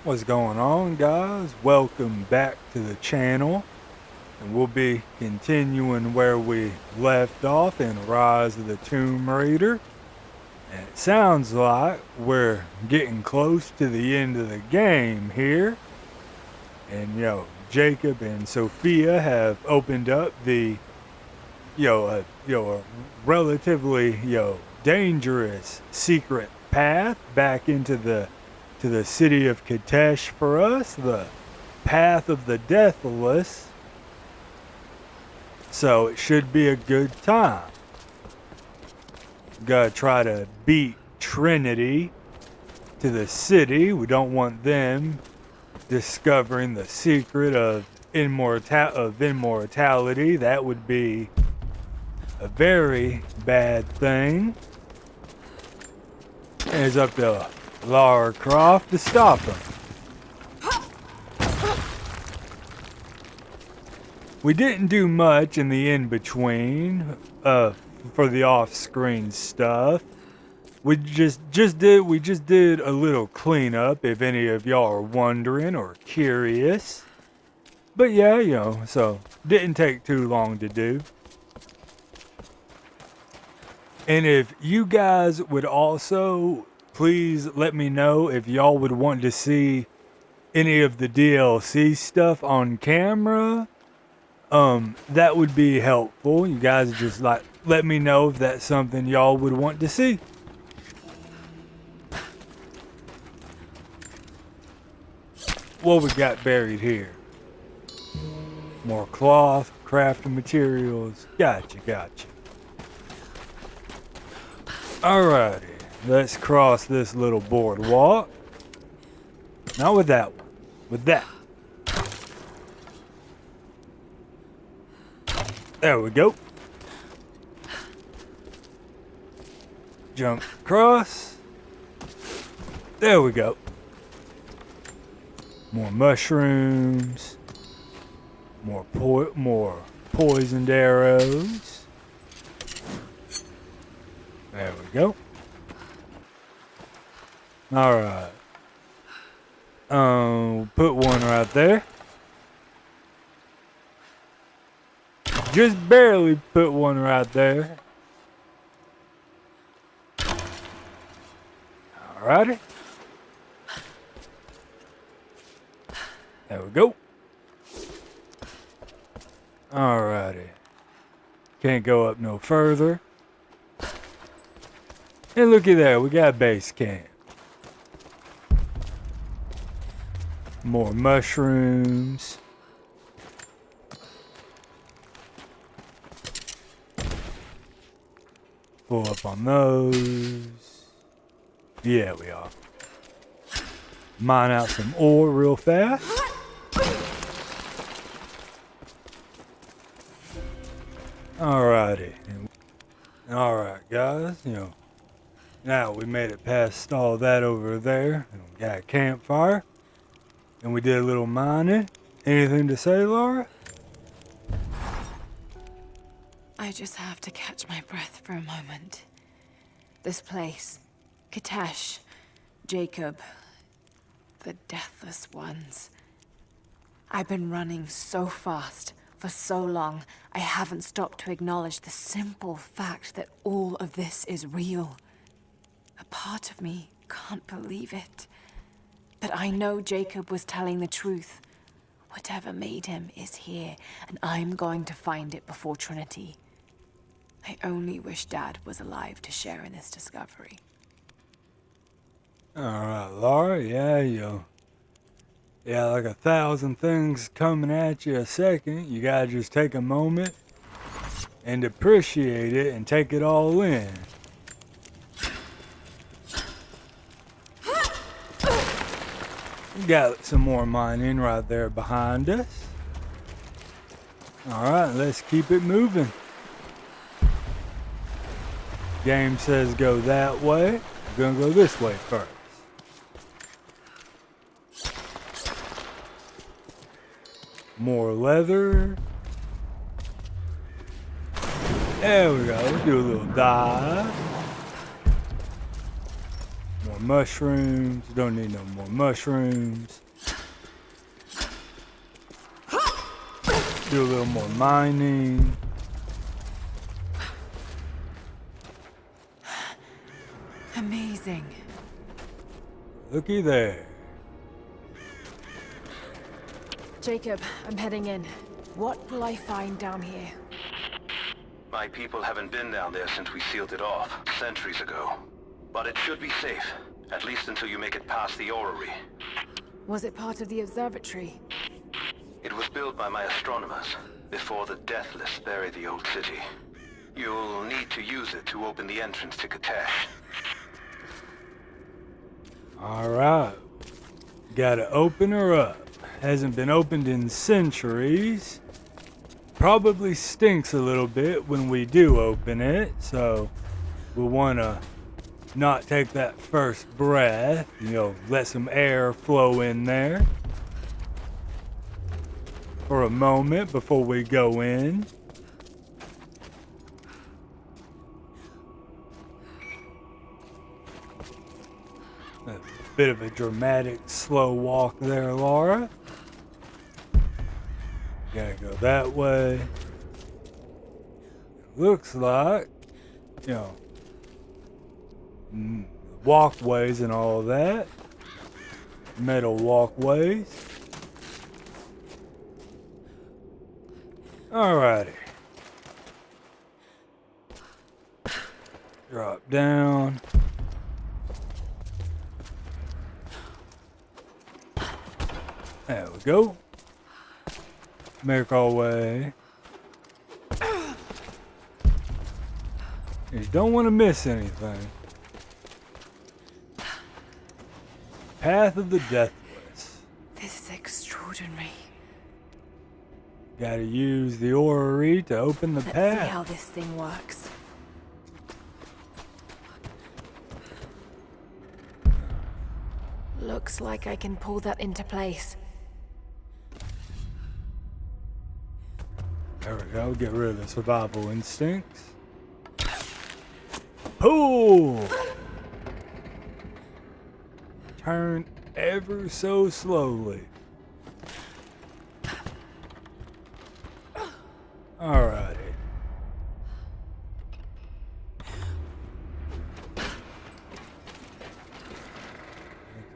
What's going on, guys? Welcome back to the channel, and we'll be continuing where we left off in Rise of the Tomb Raider. And it sounds like we're getting close to the end of the game here. And Jacob and Sophia have opened up the a relatively dangerous secret path back into the city of Katesh for us, the path of the Deathless. So it should be a good time. Gotta try to beat Trinity to the city. We don't want them discovering the secret of immortality. That would be a very bad thing. And it's up to Lara Croft to stop him. We didn't do much in the in-between for the off-screen stuff. We just did a little cleanup, if any of y'all are wondering or curious. But yeah, so didn't take too long to do. And if you guys would also please let me know if y'all would want to see any of the DLC stuff on camera. That would be helpful. You guys just let me know if that's something y'all would want to see. What we got buried here? More cloth, crafting materials. Gotcha. Alrighty. Let's cross this little boardwalk. Not with that one. With that. There we go. Jump across. There we go. More mushrooms. More poisoned arrows. There we go. Alright. Put one right there. Just barely put one right there. Alrighty. There we go. Alrighty. Can't go up no further. And look at that, we got base camp. More mushrooms. Pull up on those. Yeah, we are. Mine out some ore real fast. Alrighty. Alright, guys, now we made it past all that over there. And we got a campfire. And we did a little mining. Anything to say, Laura? I just have to catch my breath for a moment. This place, Katesh, Jacob, the Deathless ones. I've been running so fast for so long, I haven't stopped to acknowledge the simple fact that all of this is real. A part of me can't believe it. But I know Jacob was telling the truth. Whatever made him is here, and I'm going to find it before Trinity. I only wish Dad was alive to share in this discovery. Alright, Laura, yeah, like 1,000 things coming at you a second. You gotta just take a moment and appreciate it and take it all in. We got some more mining right there behind us. Alright, let's keep it moving. Game says go that way. We're gonna go this way first. More leather. There we go. Let's do a little dive. More mushrooms. Don't need no more mushrooms. Do a little more mining. Amazing. Looky there. Jacob, I'm heading in. What will I find down here? My people haven't been down there since we sealed it off, centuries ago. But it should be safe, at least until you make it past the orrery. Was it part of the observatory? It was built by my astronomers, before the Deathless buried the old city. You'll need to use it to open the entrance to Katash. Alright. Gotta open her up. Hasn't been opened in centuries. Probably stinks a little bit when we do open it, so we'll wanna not take that first breath, let some air flow in there for a moment before we go in. A bit of a dramatic slow walk there, Lara. Gotta go that way. Looks like, walkways and all that. Metal walkways. Alrighty. Drop down. There we go. Make our way. You don't want to miss anything. Path of the Deathless. This is extraordinary. Gotta use the orrery to open the Let's path. see how this thing works. Looks like I can pull that into place. There we go. Get rid of the survival instincts. Pull! Turn ever so slowly. Alrighty.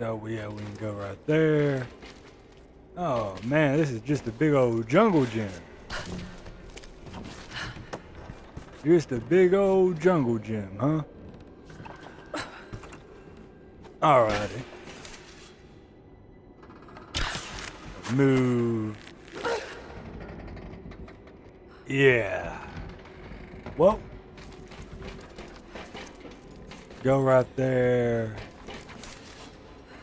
So we can go right there. Oh man, this is just a big old jungle gym. Just a big old jungle gym, huh? Alrighty. Move. Yeah. Well. Go right there.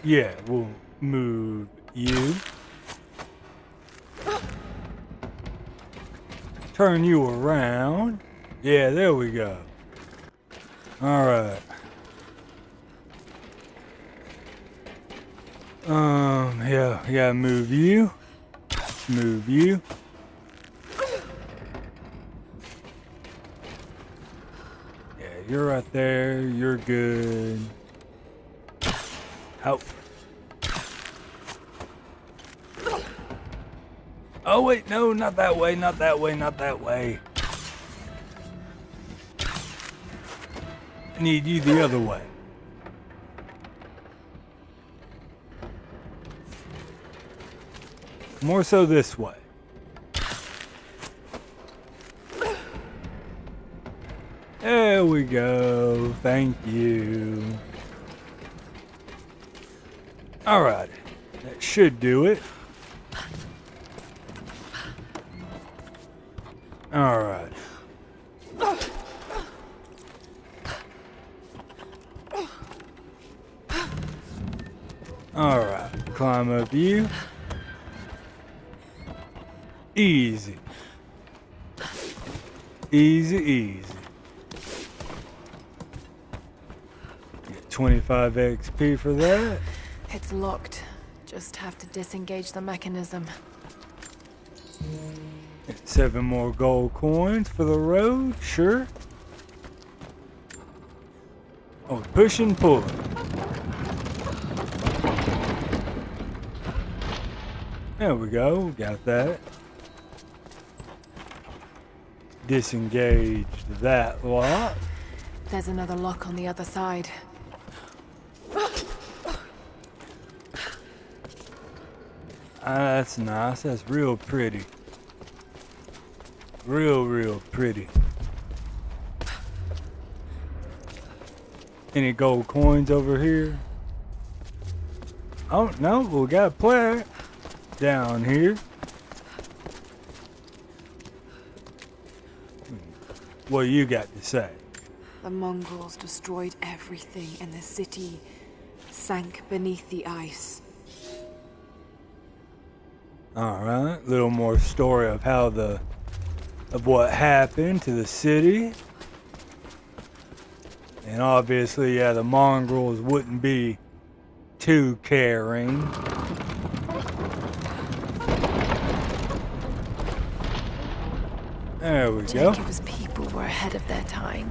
Yeah, we'll move you. Turn you around. Yeah, there we go. Alright. Yeah, we gotta move you. Move you. Yeah, you're right there. You're good. Help. Oh wait, no, not that way, not that way, not that way. I need you the other way. More so this way. There we go. Thank you. Alright. That should do it. Alright. Alright. Climb up you. Easy. Easy, easy. Get 25 XP for that. It's locked. Just have to disengage the mechanism. Get 7 more gold coins for the road, sure. Oh, push and pull. There we go. Got that. Disengaged that lock. There's another lock on the other side. That's nice. That's real pretty. Real pretty. Any gold coins over here? Oh, no. We got a player down here. What you got to say? The Mongols destroyed everything, and the city sank beneath the ice. Alright, a little more story of how of what happened to the city. And obviously, yeah, the Mongols wouldn't be too caring. There we go. Jacob's people were ahead of their time.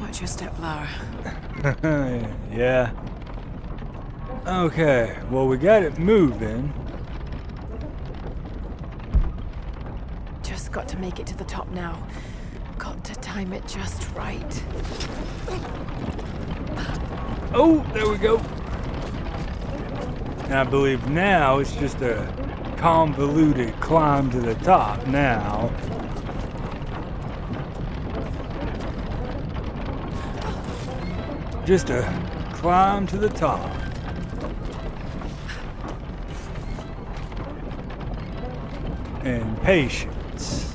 Watch your step, Lara. Yeah. Okay, well, we got it moving. Just got to make it to the top now. Got to time it just right. Oh, there we go. And I believe now it's just a convoluted climb to the top now. Just a climb to the top. And patience.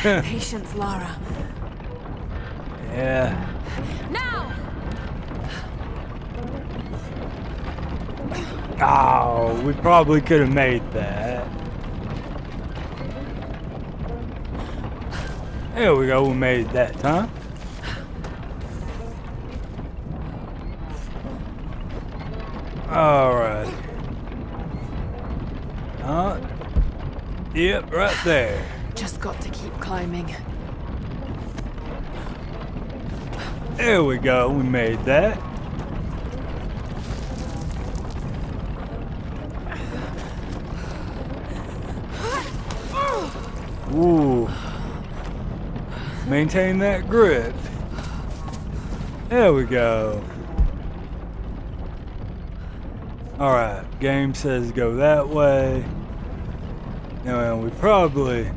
Patience, Lara. Yeah. Now! Oh, we probably could have made that. There we go, we made it that time. Alright. Yep, right there. Just got to keep climbing. There we go, we made that. Ooh. Maintain that grip. There we go. Alright, game says go that way. And we probably...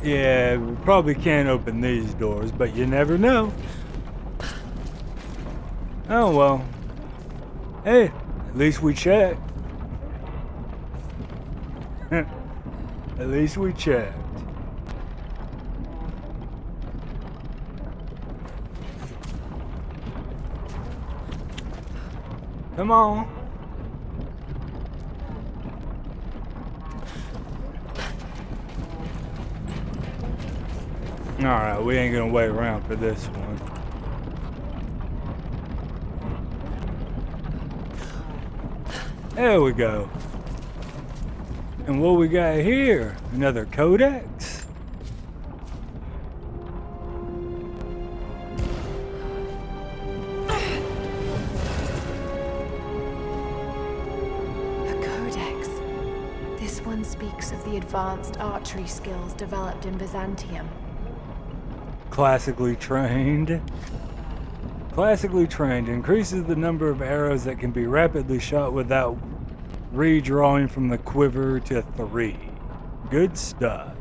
Yeah, we probably can't open these doors, but you never know. Oh well. Hey, at least we checked. At least we checked. Come on. Alright, we ain't gonna wait around for this one. There we go. And what we got here? Another codex? A codex. This one speaks of the advanced archery skills developed in Byzantium. Classically trained. Classically trained increases the number of arrows that can be rapidly shot without redrawing from the quiver to 3. Good stuff.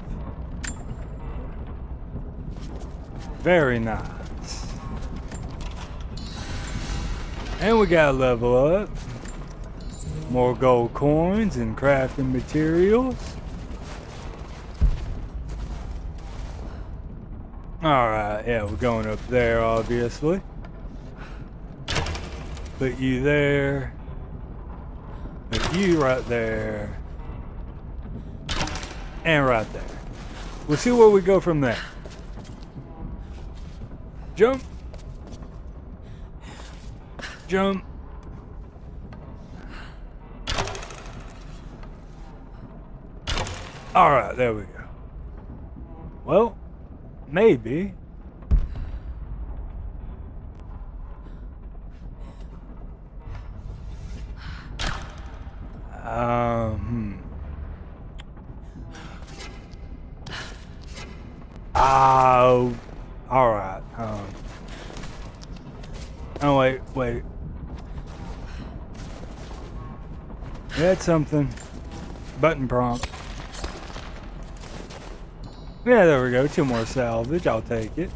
Very nice. And we got a level up. More gold coins and crafting materials. Alright, yeah, we're going up there, obviously. Put you there. Put you right there. And right there. We'll see where we go from there. Jump. Jump. Alright, there we go. Well, maybe Oh, all right. Oh wait. That's something. Button prompt. Yeah, there we go. 2 more salvage. I'll take it.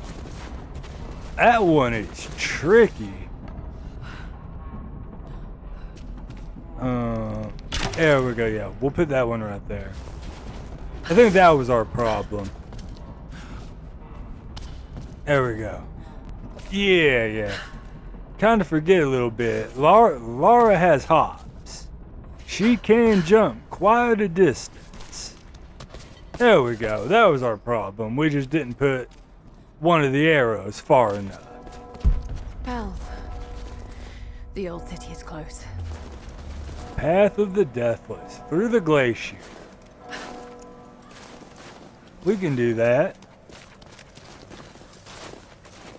That one is tricky. There we go. Yeah, we'll put that one right there. I think that was our problem. There we go. Yeah. Kind of forget a little bit. Lara has hops. She can jump quite a distance. There we go. That was our problem. We just didn't put one of the arrows far enough. Bells. The old city is close. Path of the Deathless through the glacier. We can do that.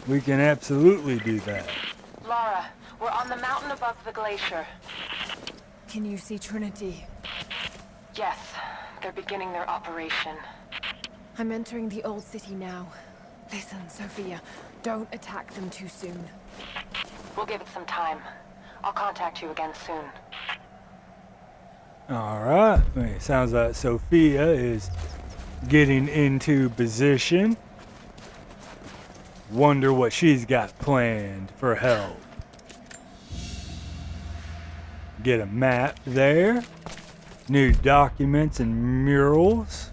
We can absolutely do that. Lara, we're on the mountain above the glacier. Can you see Trinity? Yes, they're beginning their operation. I'm entering the old city now. Listen, Sophia, don't attack them too soon. We'll give it some time. I'll contact you again soon. Alright, it sounds like Sophia is getting into position. Wonder what she's got planned for help. Get a map there. New documents and murals.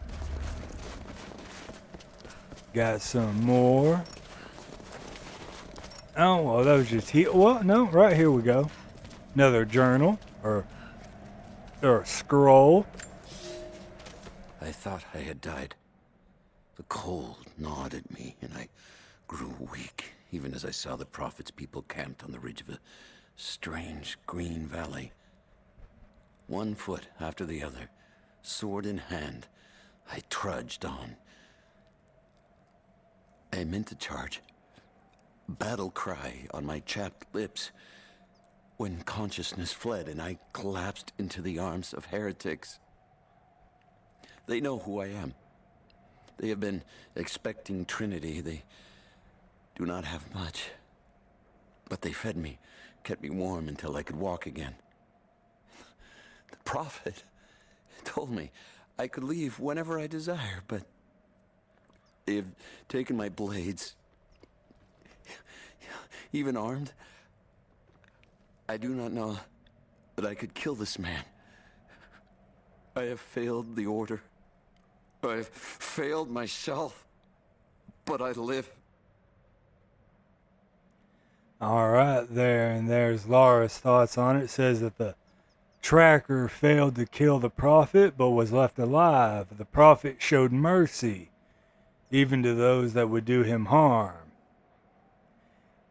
Got some more. Oh, well, that was just here. Well, no, right here we go. Another journal or a scroll. I thought I had died. The cold gnawed at me, and I grew weak, even as I saw the Prophet's people camped on the ridge of a strange green valley. One foot after the other, sword in hand, I trudged on. I meant to charge, battle cry on my chapped lips, when consciousness fled and I collapsed into the arms of heretics. They know who I am. They have been expecting Trinity. They do not have much, but they fed me, kept me warm until I could walk again. The Prophet told me I could leave whenever I desire, but they have taken my blades, even armed. I do not know that I could kill this man. I have failed the Order. I have failed myself, but I live. All right, there, and there's Lara's thoughts on it. It says that the tracker failed to kill the Prophet, but was left alive. The Prophet showed mercy, even to those that would do him harm.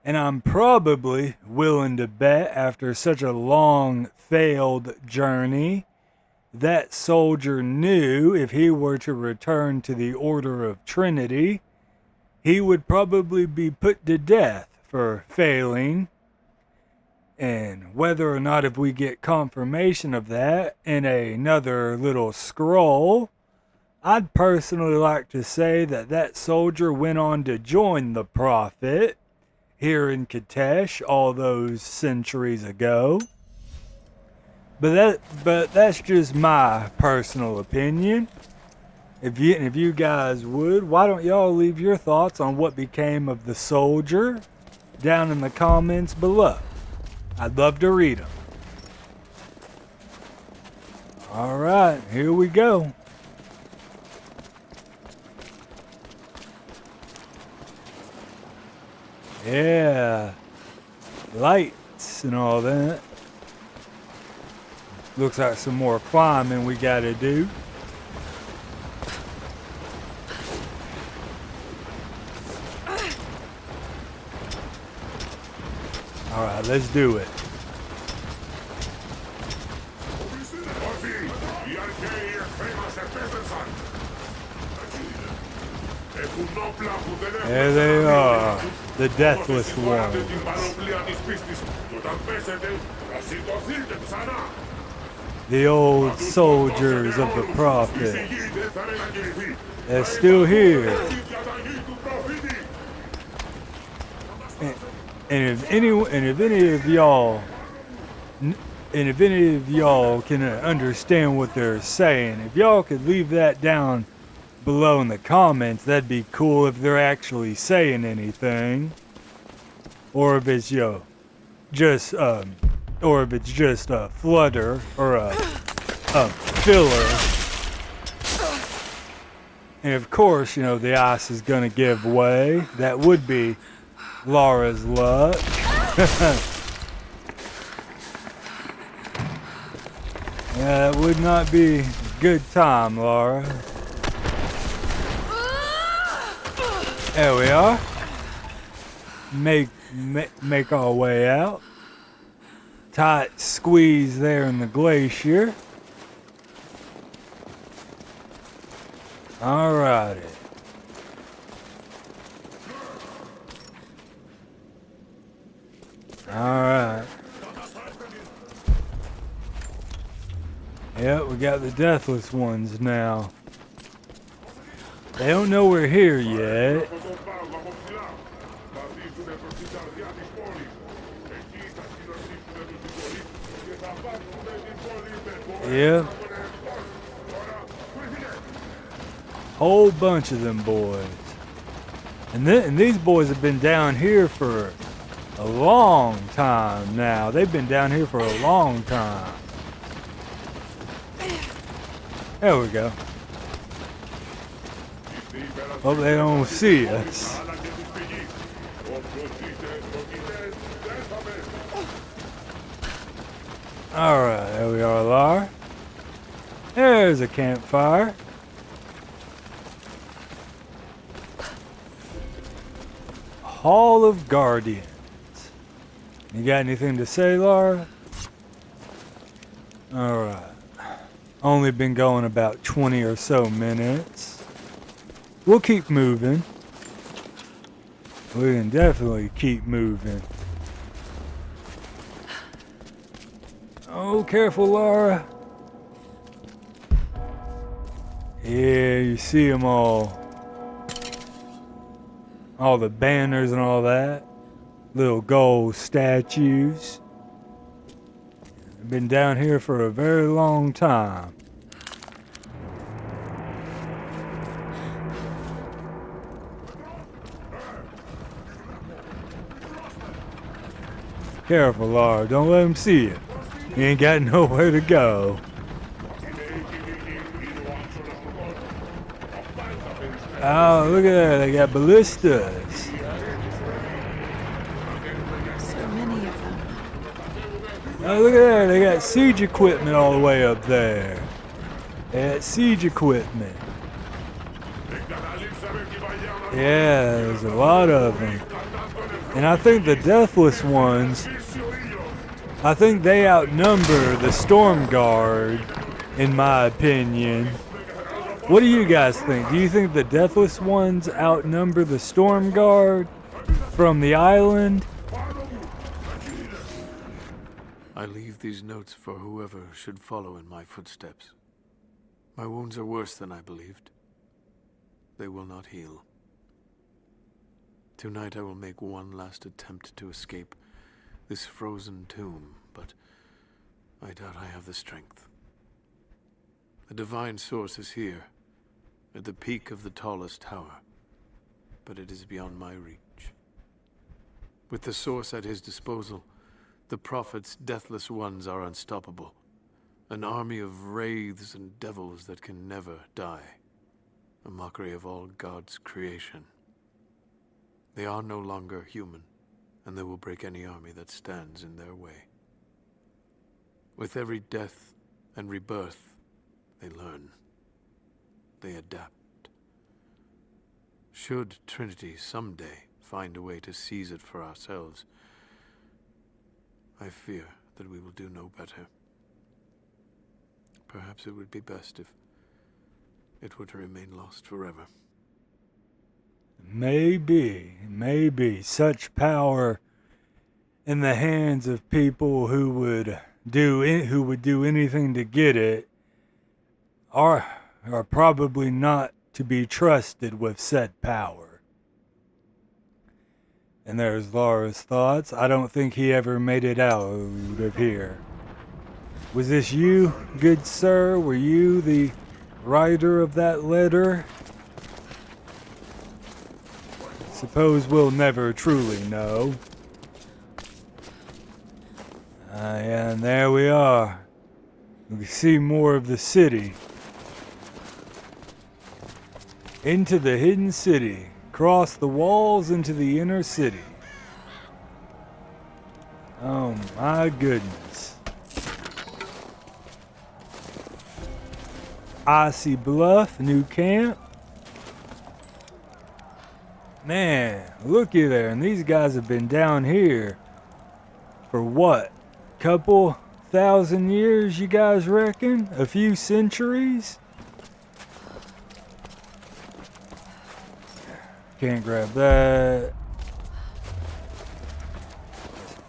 And I'm probably willing to bet, after such a long, failed journey, that soldier knew if he were to return to the Order of Trinity, he would probably be put to death for failing. And whether or not if we get confirmation of that in another little scroll, I'd personally like to say that that soldier went on to join the Prophet here in Kitezh all those centuries ago. But that's just my personal opinion. If you guys would, why don't y'all leave your thoughts on what became of the soldier down in the comments below? I'd love to read them. All right, here we go. Yeah, lights and all that. Looks like some more climbing we gotta do. All right, let's do it. There they are, the Deathless ones. the old soldiers of the prophet. They're still here. And if any of y'all can understand what they're saying, if y'all could leave that down below in the comments, that'd be cool if they're actually saying anything. Or if it's just a flutter or a filler. And of course, the ice is gonna give way. That would be Lara's luck. Yeah, that would not be a good time, Lara. There we are. Make our way out. Tight squeeze there in the glacier. Alrighty. Alright. Yep, we got the Deathless ones now. They don't know we're here yet. Yeah. Whole bunch of them boys. And these boys have been down here for a long time now. They've been down here for a long time. There we go. Hope they don't see us. Alright, there we are, Lara. There's a campfire. Hall of Guardians. You got anything to say, Lara? Alright. Only been going about 20 or so minutes. We'll keep moving. We can definitely keep moving. Oh, careful, Lara. Yeah, you see them all. All the banners and all that. Little gold statues. I've been down here for a very long time. Careful, Lara. Don't let him see you. You ain't got nowhere to go. Oh, look at that. They got ballistas. So many of them. Oh, look at that. They got siege equipment all the way up there. They got siege equipment. Yeah, there's a lot of them. And I think the Deathless ones, I think they outnumber the Storm Guard, in my opinion. What do you guys think? Do you think the Deathless ones outnumber the Storm Guard from the island? I leave these notes for whoever should follow in my footsteps. My wounds are worse than I believed. They will not heal. Tonight I will make one last attempt to escape this frozen tomb, but I doubt I have the strength. The divine source is here, at the peak of the tallest tower, but it is beyond my reach. With the source at his disposal, the prophet's deathless ones are unstoppable, an army of wraiths and devils that can never die, a mockery of all God's creation. They are no longer human, and they will break any army that stands in their way. With every death and rebirth, they learn. They adapt. Should Trinity someday find a way to seize it for ourselves, I fear that we will do no better. Perhaps it would be best if it were to remain lost forever. Maybe such power in the hands of people who would who would do anything to get it are probably not to be trusted with said power. And there's Lara's thoughts. I don't think he ever made it out of here. Was this you, good sir? Were you the writer of that letter? Suppose we'll never truly know. And there we are. We see more of the city. Into the hidden city. Cross the walls into the inner city. Oh my goodness. Icy Bluff, new camp. Man, looky there. And these guys have been down here for what? Couple thousand years, you guys reckon? A few centuries? Can't grab that.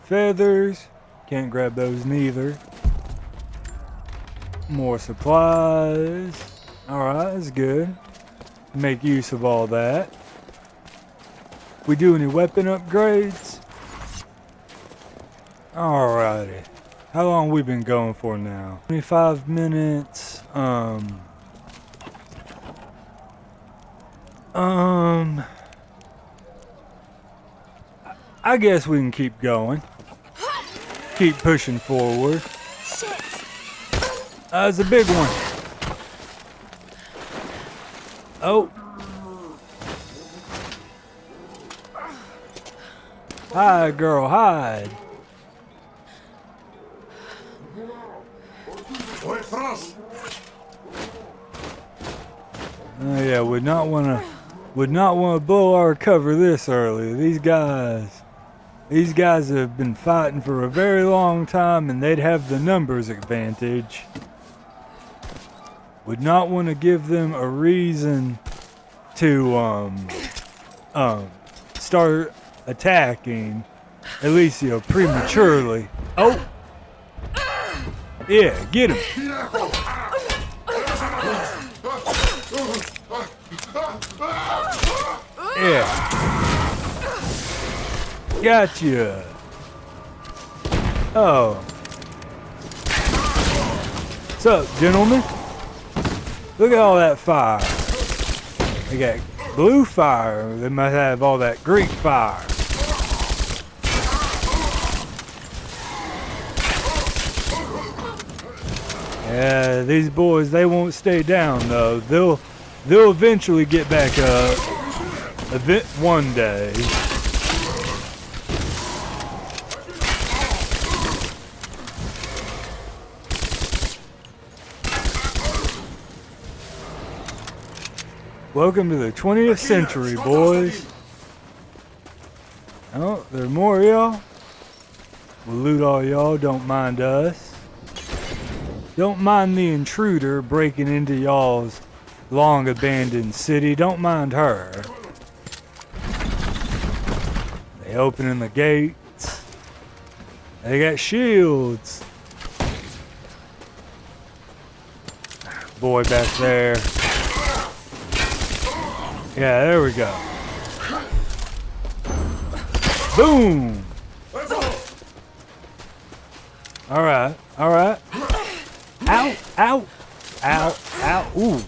Feathers. Can't grab those neither. More supplies. Alright, that's good. Make use of all that. We do any weapon upgrades? Alrighty. How long we been going for now? 25 minutes. I guess we can keep going. Keep pushing forward. It's a big one. Oh. Hide, girl, hide. Oh yeah, would not want to blow our cover this early. These guys have been fighting for a very long time, and they'd have the numbers advantage. Would not want to give them a reason to start attacking, at least, you know, prematurely. Oh! Yeah, get him! Yeah. Gotcha! Oh. What's up, gentlemen? Look at all that fire. They got blue fire. They must have all that Greek fire. Yeah, these boys, they won't stay down though. They'll eventually get back up. One day. Welcome to the 20th century, boys. Oh, there are more of y'all. We'll loot all y'all, don't mind us. Don't mind the intruder breaking into y'all's long abandoned city. Don't mind her. They opening the gates. They got shields. Boy back there. Yeah, there we go. Boom! Alright, alright. Ow, ow, ow, ow, ooh.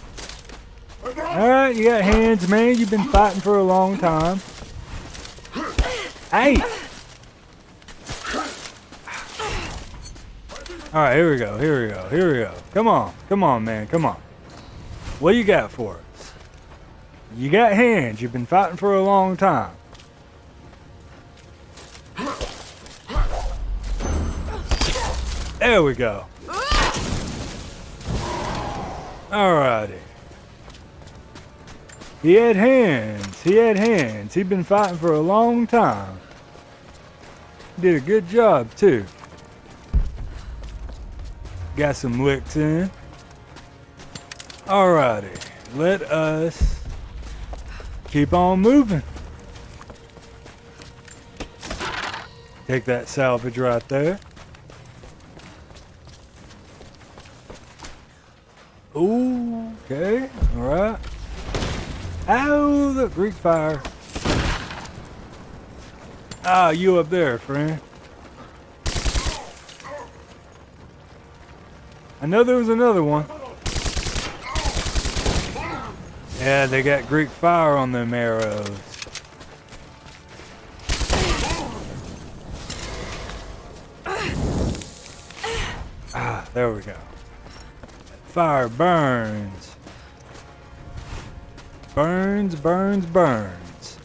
Alright, you got hands, man. You've been fighting for a long time. Hey! Alright, here we go, here we go, here we go. Come on, man, come on. What do you got for us? You got hands. You've been fighting for a long time. There we go. Alrighty. He had hands. He had hands. He'd been fighting for a long time. Did a good job, too. Got some licks in. Alrighty. Let us keep on moving. Take that salvage right there. Greek fire. Ah, you up there, friend. I know there was another one. Yeah, they got Greek fire on them arrows. Ah, there we go. Fire burns. Burns, burns, burns.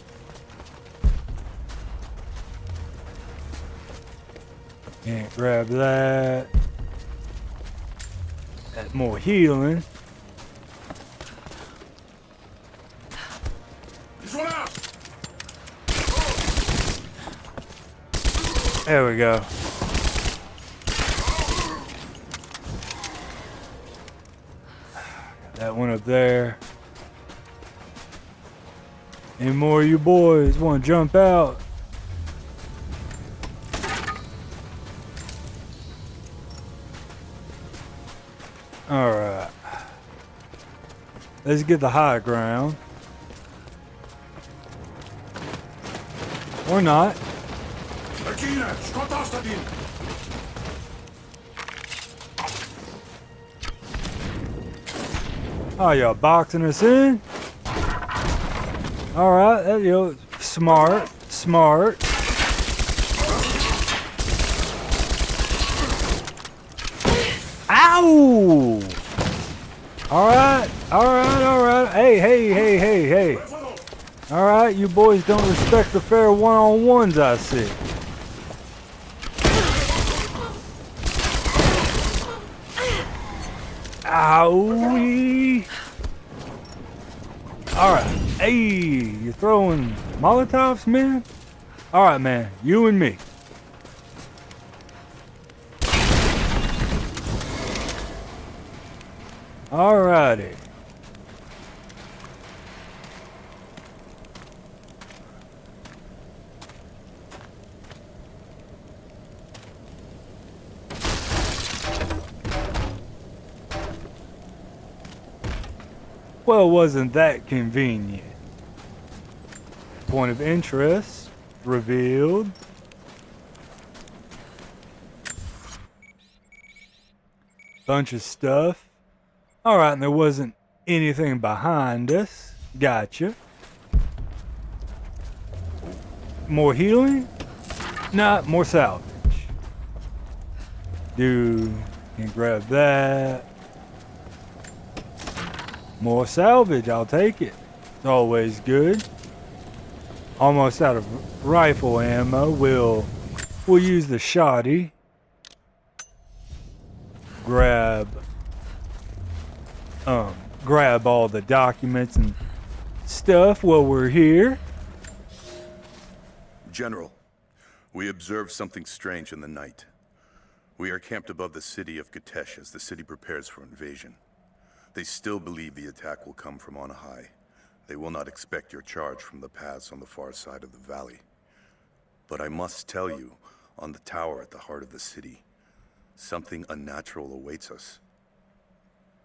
Can't grab that. That's more healing. There we go. That one up there. Any more of you boys want to jump out? Alright. Let's get the high ground. Or not. Oh, y'all boxing us in? Alright, that, you know, smart, smart. Ow! Alright, alright, alright. Hey, hey, hey, hey, hey. Alright, you boys don't respect the fair one-on-ones, I see. Owie! Alright, hey, you're throwing Molotovs, man? Alright, man, you and me. Alrighty. Well, wasn't that convenient? Point of interest revealed. Bunch of stuff. Alright, and there wasn't anything behind us. Gotcha. More healing? Nah, more salvage. Dude, can grab that. More salvage, I'll take it. It's always good. Almost out of rifle ammo. We'll use the shotty. Grab all the documents and stuff while we're here. General, we observed something strange in the night. We are camped above the city of Kitezh as the city prepares for invasion. They still believe the attack will come from on high. They will not expect your charge from the paths on the far side of the valley. But I must tell you, on the tower at the heart of the city, something unnatural awaits us.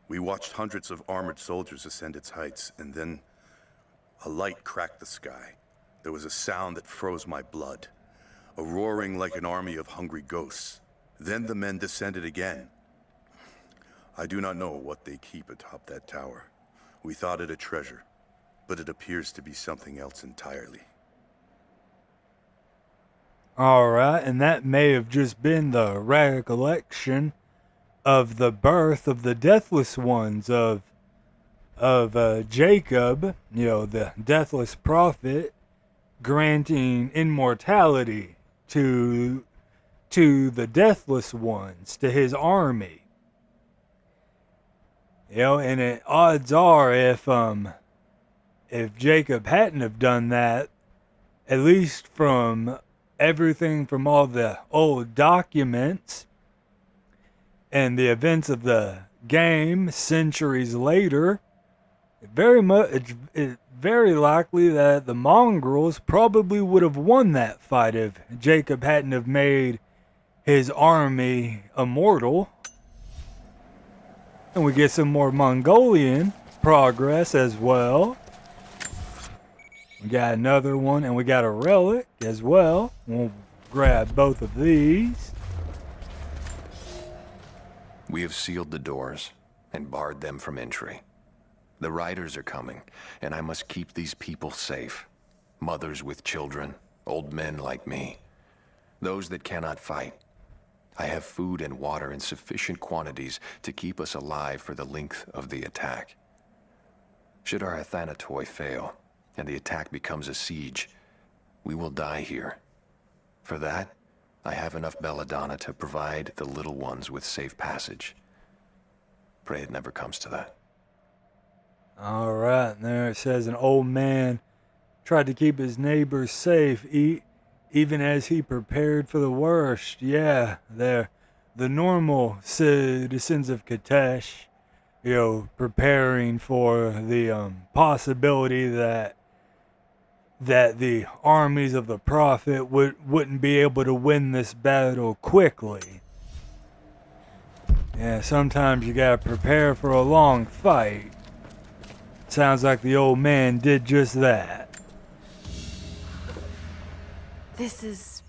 We watched hundreds of armored soldiers ascend its heights, and then a light cracked the sky. There was a sound that froze my blood, a roaring like an army of hungry ghosts. Then the men descended again. I do not know what they keep atop that tower. We thought it a treasure, but it appears to be something else entirely. Alright, and that may have just been the recollection of the birth of the Deathless ones, of Jacob, you know, the Deathless prophet, granting immortality to the Deathless ones, to his army. You know, and odds are if Jacob hadn't have done that, at least from everything from all the old documents and the events of the game centuries later, it's very likely that the mongrels probably would have won that fight if Jacob hadn't have made his army immortal. And we get some more Mongolian progress as well. We got another one, and we got a relic as well. We'll grab both of these. We have sealed the doors and barred them from entry. The riders are coming, and I must keep these people safe. Mothers with children, old men like me. Those that cannot fight. I have food and water in sufficient quantities to keep us alive for the length of the attack. Should our Athanatoi fail, and the attack becomes a siege, we will die here. For that, I have enough belladonna to provide the little ones with safe passage. Pray it never comes to that. All right, and there it says an old man tried to keep his neighbors safe, even as he prepared for the worst. Yeah, they're the normal citizens of Kitezh, preparing for the possibility that the armies of the Prophet wouldn't be able to win this battle quickly. Yeah, sometimes you gotta prepare for a long fight. Sounds like the old man did just that. This is,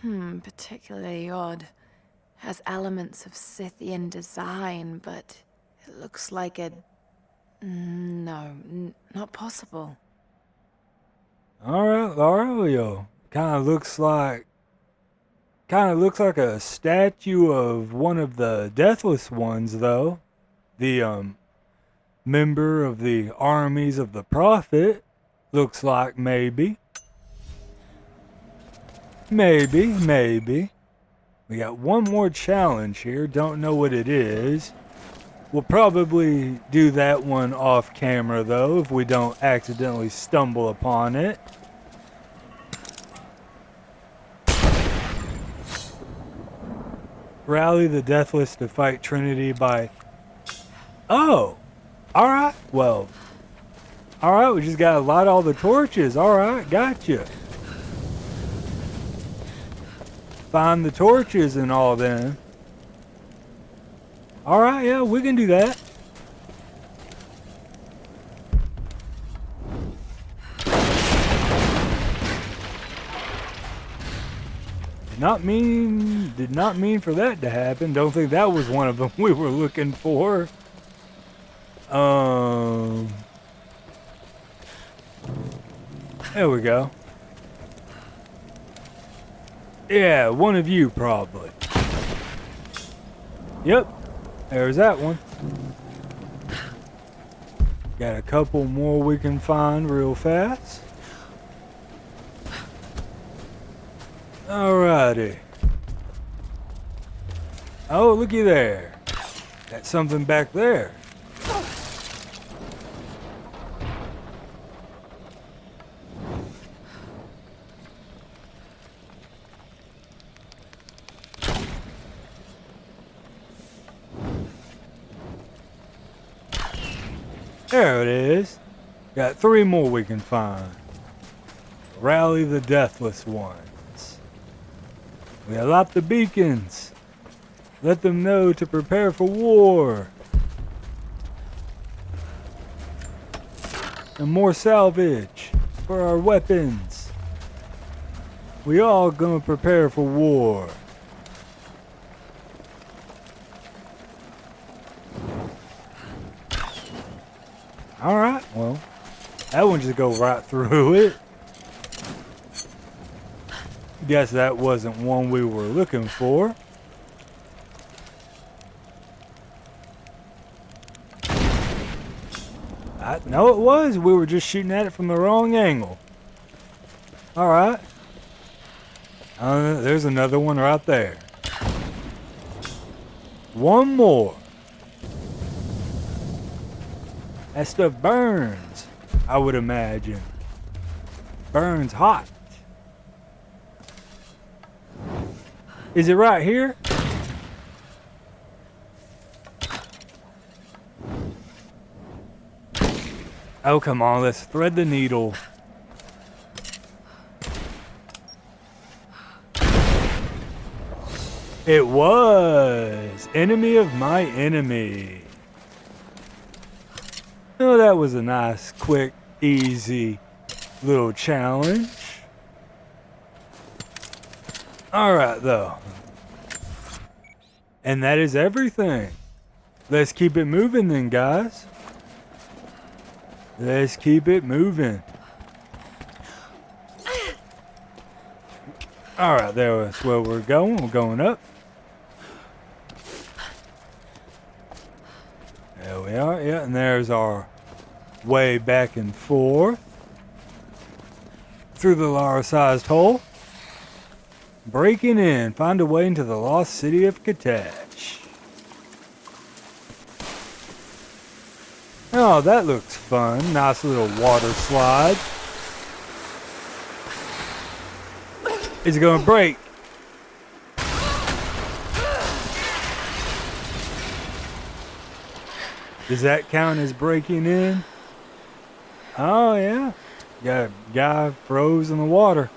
particularly odd. Has elements of Scythian design, but it looks like no, not possible. Alright, Lara, kinda looks like a statue of one of the Deathless ones, though. The, member of the armies of the Prophet. Looks like maybe. Maybe. We got one more challenge here. Don't know what it is. We'll probably do that one off camera, though, if we don't accidentally stumble upon it. Rally the Deathless to fight Trinity by... Oh! Alright, well... Alright, we just gotta light all the torches. Alright, gotcha. Find the torches and all then. Alright, yeah, we can do that. Did not mean for that to happen. Don't think that was one of them we were looking for. There we go. Yeah, one of you probably. Yep, there's that one. Got a couple more we can find real fast. Alrighty. Oh, looky there. Got something back there. There it is. Got 3 more we can find. Rally the Deathless ones. We allot the beacons. Let them know to prepare for war. And more salvage for our weapons. We all gonna prepare for war. Alright, well, that one just go right through it. Guess that wasn't one we were looking for. No, it was. We were just shooting at it from the wrong angle. Alright. There's another one right there. One more. That stuff burns, I would imagine. Burns hot. Is it right here? Oh, come on, let's thread the needle. It was enemy of my enemy. Oh, that was a nice, quick, easy little challenge. Alright, though. And that is everything. Let's keep it moving then, guys. Let's keep it moving. Alright, that's where we're going. We're going up. There we are. Yeah, and there's our way back and forth through the Lara-sized hole. Breaking in. Find a way into the lost city of Kitezh. Oh, that looks fun. Nice little water slide. Is it going to break? Does that count as breaking in? Oh, yeah. Got a guy froze in the water.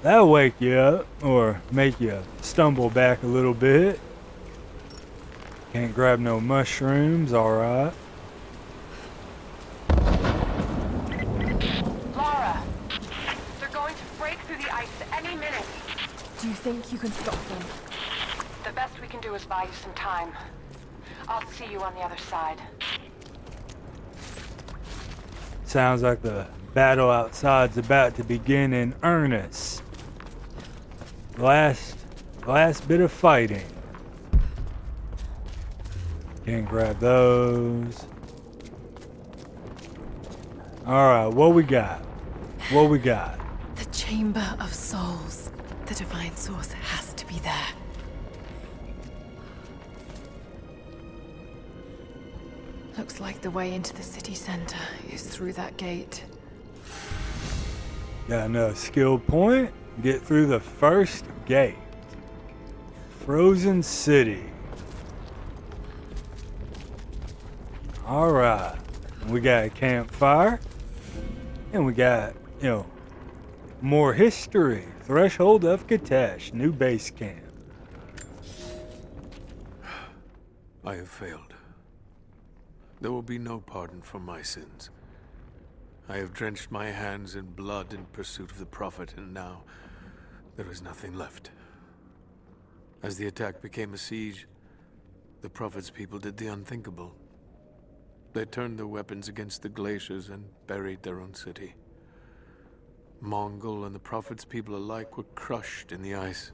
That'll wake you up or make you stumble back a little bit. Can't grab no mushrooms, alright. Lara! They're going to break through the ice any minute. Do you think you can stop them? The best we can do is buy you some time. I'll see you on the other side. Sounds like the battle outside's about to begin in earnest. Last bit of fighting. Can't grab those. Alright, what we got? What we got? The Chamber of Souls. The Divine Source has to be there. Looks like the way into the city center is through that gate. Got another skill point. Get through the first gate. Frozen City. Alright. We got a campfire. And we got, more history. Threshold of Kitezh. New base camp. I have failed. There will be no pardon for my sins. I have drenched my hands in blood in pursuit of the Prophet, and now there is nothing left. As the attack became a siege, the Prophet's people did the unthinkable. They turned their weapons against the glaciers and buried their own city. Mongol and the Prophet's people alike were crushed in the ice.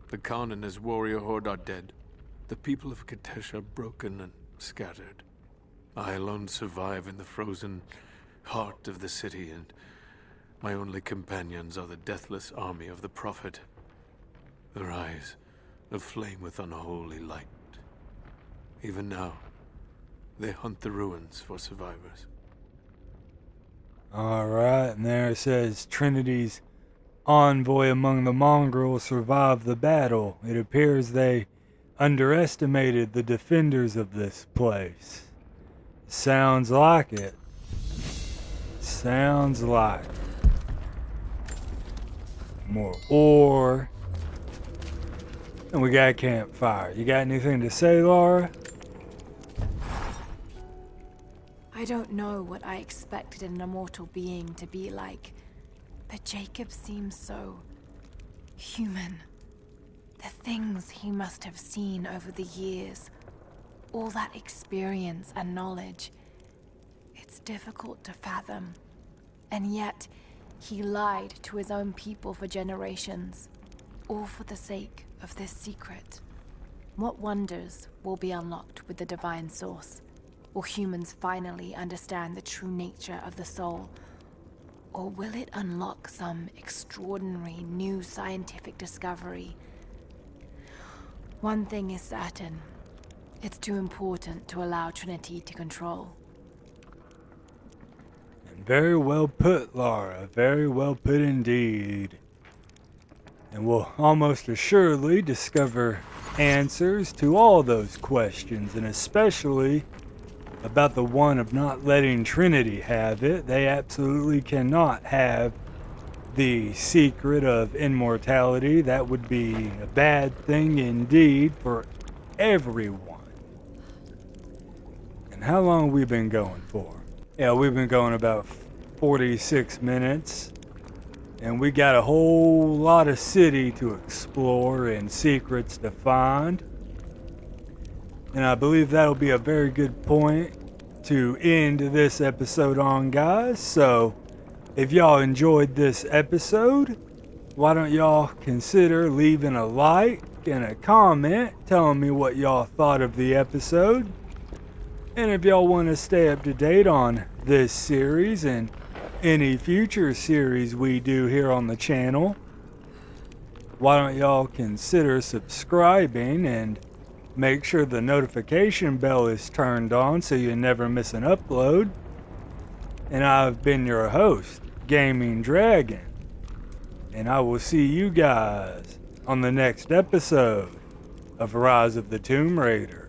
The Khan and his warrior horde are dead. The people of Kitezh are broken and scattered. I alone survive in the frozen heart of the city, and my only companions are the deathless army of the Prophet, their eyes aflame with unholy light. Even now, they hunt the ruins for survivors. Alright, and there it says Trinity's envoy among the mongrels survived the battle. It appears they underestimated the defenders of this place. Sounds like it. Sounds like it. More ore. And we got a campfire. You got anything to say, Lara? I don't know what I expected an immortal being to be like, but Jacob seems so human. The things he must have seen over the years, all that experience and knowledge, it's difficult to fathom. And yet, he lied to his own people for generations, all for the sake of this secret. What wonders will be unlocked with the Divine Source? Will humans finally understand the true nature of the soul? Or will it unlock some extraordinary new scientific discovery? One thing is certain. It's too important to allow Trinity to control. And very well put, Lara. Very well put indeed. And we'll almost assuredly discover answers to all those questions, and especially about the one of not letting Trinity have it. They absolutely cannot have the secret of immortality. That would be a bad thing indeed for everyone. And how long have we been going for? Yeah, we've been going about 46 minutes. And we got a whole lot of city to explore and secrets to find. And I believe that'll be a very good point to end this episode on, guys. So, if y'all enjoyed this episode, why don't y'all consider leaving a like and a comment telling me what y'all thought of the episode. And if y'all want to stay up to date on this series and any future series we do here on the channel, why don't y'all consider subscribing and make sure the notification bell is turned on so you never miss an upload. And I've been your host, Gaming Dragon, and I will see you guys on the next episode of Rise of the Tomb Raider.